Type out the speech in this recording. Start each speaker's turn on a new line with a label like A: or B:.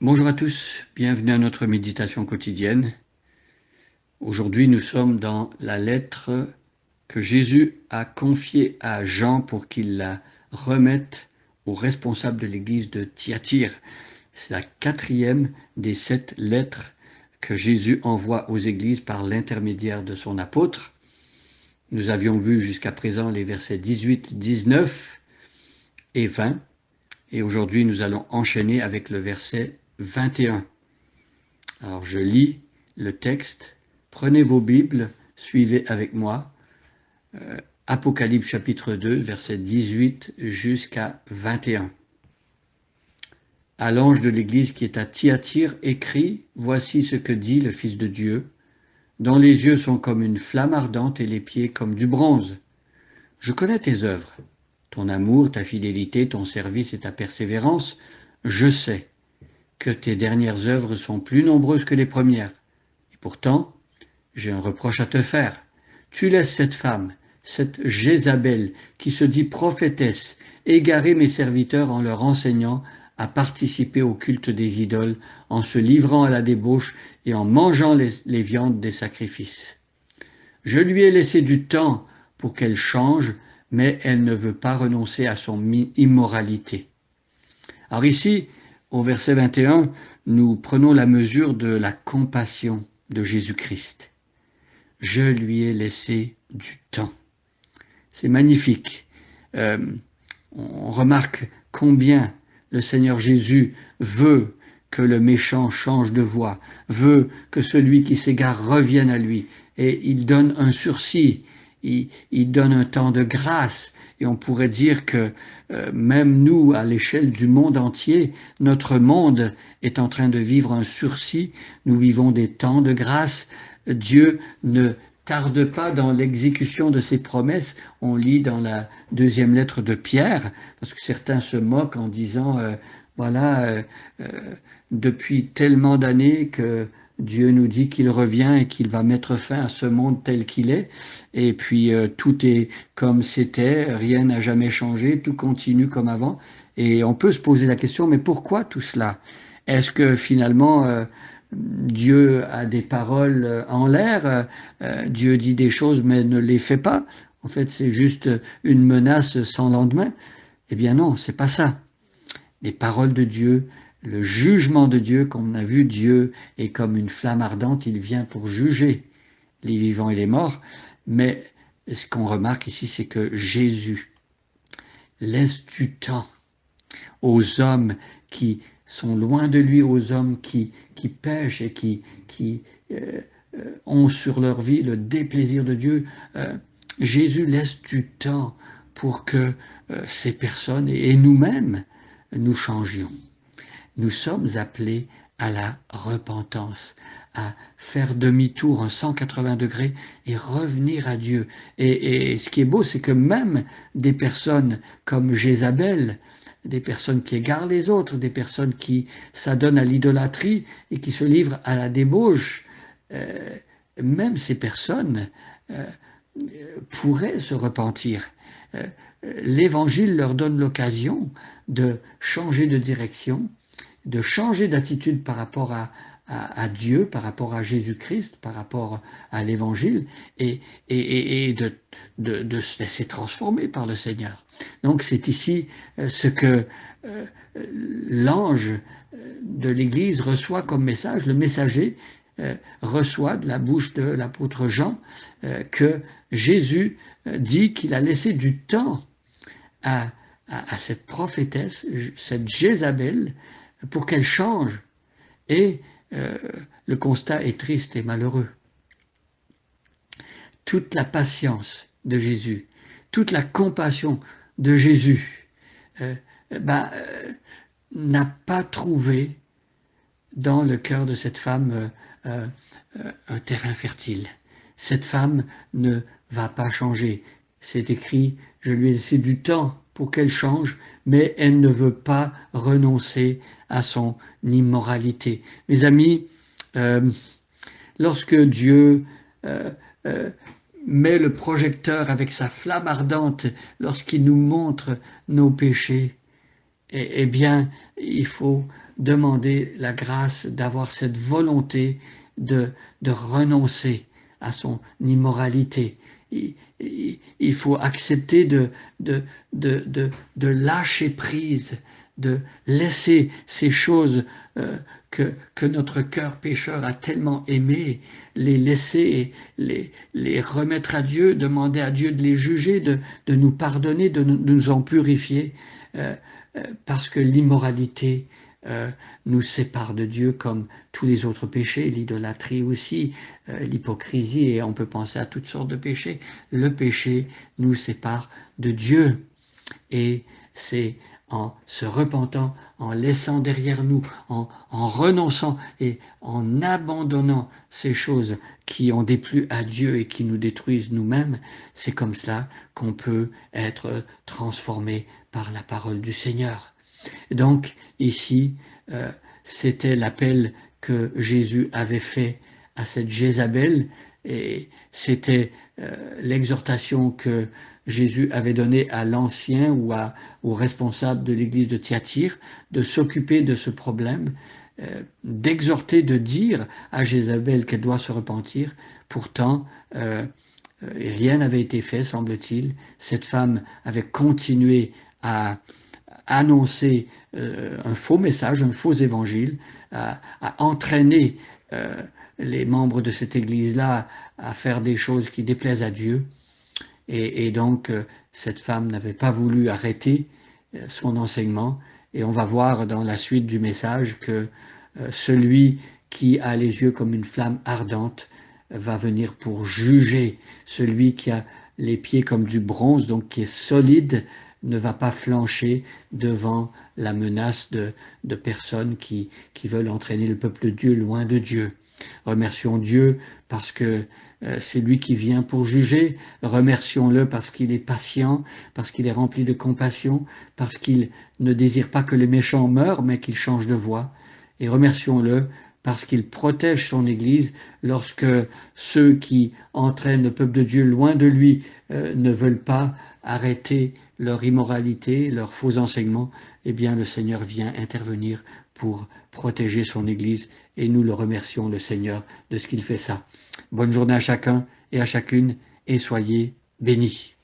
A: Bonjour à tous, bienvenue à notre méditation quotidienne. Aujourd'hui, nous sommes dans la lettre que Jésus a confiée à Jean pour qu'il la remette au responsable de l'église de Thyatire. C'est la 4e des 7 lettres que Jésus envoie aux églises par l'intermédiaire de son apôtre. Nous avions vu jusqu'à présent les versets 18, 19 et 20. Et aujourd'hui, nous allons enchaîner avec le verset 21. Alors, je lis le texte. Prenez vos Bibles, suivez avec moi. Apocalypse chapitre 2, verset 18 jusqu'à 21. À l'ange de l'église qui est à Thyatire, écrit, « Voici ce que dit le Fils de Dieu, dont les yeux sont comme une flamme ardente et les pieds comme du bronze. Je connais tes œuvres, ton amour, ta fidélité, ton service et ta persévérance. Je sais que tes dernières œuvres sont plus nombreuses que les premières. Et pourtant, j'ai un reproche à te faire. Tu laisses cette femme, cette Jézabel, qui se dit prophétesse, égarer mes serviteurs en leur enseignant à participer au culte des idoles, en se livrant à la débauche et en mangeant les viandes des sacrifices. Je lui ai laissé du temps pour qu'elle change, mais elle ne veut pas renoncer à son immoralité. » Alors ici, au verset 21, nous prenons la mesure de la compassion de Jésus-Christ. Je lui ai laissé du temps. C'est magnifique. On remarque combien le Seigneur Jésus veut que le méchant change de voie, veut que celui qui s'égare revienne à lui. Et il donne un sursis, il donne un temps de grâce. Et on pourrait dire que même nous, à l'échelle du monde entier, notre monde est en train de vivre un sursis. Nous vivons des temps de grâce. Dieu ne tarde pas dans l'exécution de ses promesses. On lit dans la 2e lettre de Pierre, parce que certains se moquent en disant depuis tellement d'années que Dieu nous dit qu'il revient et qu'il va mettre fin à ce monde tel qu'il est. Et puis tout est comme c'était, rien n'a jamais changé, tout continue comme avant. Et on peut se poser la question, mais pourquoi tout cela? Est-ce que finalement Dieu a des paroles en l'air, Dieu dit des choses mais ne les fait pas? En fait, c'est juste une menace sans lendemain. Eh bien non, c'est pas ça. Les paroles de Dieu, le jugement de Dieu, comme on a vu, Dieu est comme une flamme ardente, il vient pour juger les vivants et les morts. Mais ce qu'on remarque ici, c'est que Jésus laisse du temps aux hommes qui sont loin de lui, aux hommes qui pêchent et qui ont sur leur vie le déplaisir de Dieu. Jésus laisse du temps pour que ces personnes et nous-mêmes, nous changions. Nous sommes appelés à la repentance, à faire demi-tour, un 180 degrés et revenir à Dieu. Et ce qui est beau, c'est que même des personnes comme Jézabel, des personnes qui égarent les autres, des personnes qui s'adonnent à l'idolâtrie et qui se livrent à la débauche, même ces personnes pourraient se repentir. L'Évangile leur donne l'occasion de changer de direction, de changer d'attitude par rapport à Dieu, par rapport à Jésus-Christ, par rapport à l'Évangile, et de se laisser transformer par le Seigneur. Donc c'est ici ce que l'ange de l'Église reçoit comme message. Le messager reçoit de la bouche de l'apôtre Jean que Jésus dit qu'il a laissé du temps à cette prophétesse, cette Jézabel, pour qu'elle change. Et le constat est triste et malheureux. Toute la patience de Jésus, toute la compassion de Jésus n'a pas trouvé dans le cœur de cette femme un terrain fertile. Cette femme ne va pas changer. C'est écrit, je lui ai laissé du temps pour qu'elle change, mais elle ne veut pas renoncer à son immoralité. Mes amis, lorsque Dieu met le projecteur avec sa flamme ardente, lorsqu'il nous montre nos péchés, eh bien, il faut demander la grâce d'avoir cette volonté de renoncer à son immoralité. Il faut accepter de lâcher prise, de laisser ces choses que notre cœur pécheur a tellement aimées, les laisser, les remettre à Dieu, demander à Dieu de les juger, de nous pardonner, de nous en purifier, parce que l'immoralité nous sépare de Dieu comme tous les autres péchés, l'idolâtrie aussi, l'hypocrisie, et on peut penser à toutes sortes de péchés. Le péché nous sépare de Dieu, et c'est en se repentant, en laissant derrière nous, en renonçant et en abandonnant ces choses qui ont déplu à Dieu et qui nous détruisent nous-mêmes, c'est comme ça qu'on peut être transformé par la parole du Seigneur. Donc ici, c'était l'appel que Jésus avait fait à cette Jézabel, et c'était l'exhortation que Jésus avait donnée à l'ancien ou au responsable de l'église de Thyatire de s'occuper de ce problème, d'exhorter, de dire à Jézabel qu'elle doit se repentir. Pourtant, rien n'avait été fait, semble-t-il. Cette femme avait continué à annoncer un faux message, un faux évangile, à entraîner les membres de cette église-là à faire des choses qui déplaisent à Dieu. Et donc, cette femme n'avait pas voulu arrêter son enseignement. Et on va voir dans la suite du message que celui qui a les yeux comme une flamme ardente va venir pour juger. Celui qui a les pieds comme du bronze, donc qui est solide, ne va pas flancher devant la menace de personnes qui veulent entraîner le peuple de Dieu loin de Dieu. Remercions Dieu parce que c'est lui qui vient pour juger. Remercions-le parce qu'il est patient, parce qu'il est rempli de compassion, parce qu'il ne désire pas que les méchants meurent, mais qu'ils changent de voie. Et remercions-le parce qu'il protège son Église lorsque ceux qui entraînent le peuple de Dieu loin de lui ne veulent pas arrêter leur immoralité, leurs faux enseignements. Eh bien, le Seigneur vient intervenir pour protéger son Église, et nous le remercions, le Seigneur, de ce qu'il fait ça. Bonne journée à chacun et à chacune, et soyez bénis.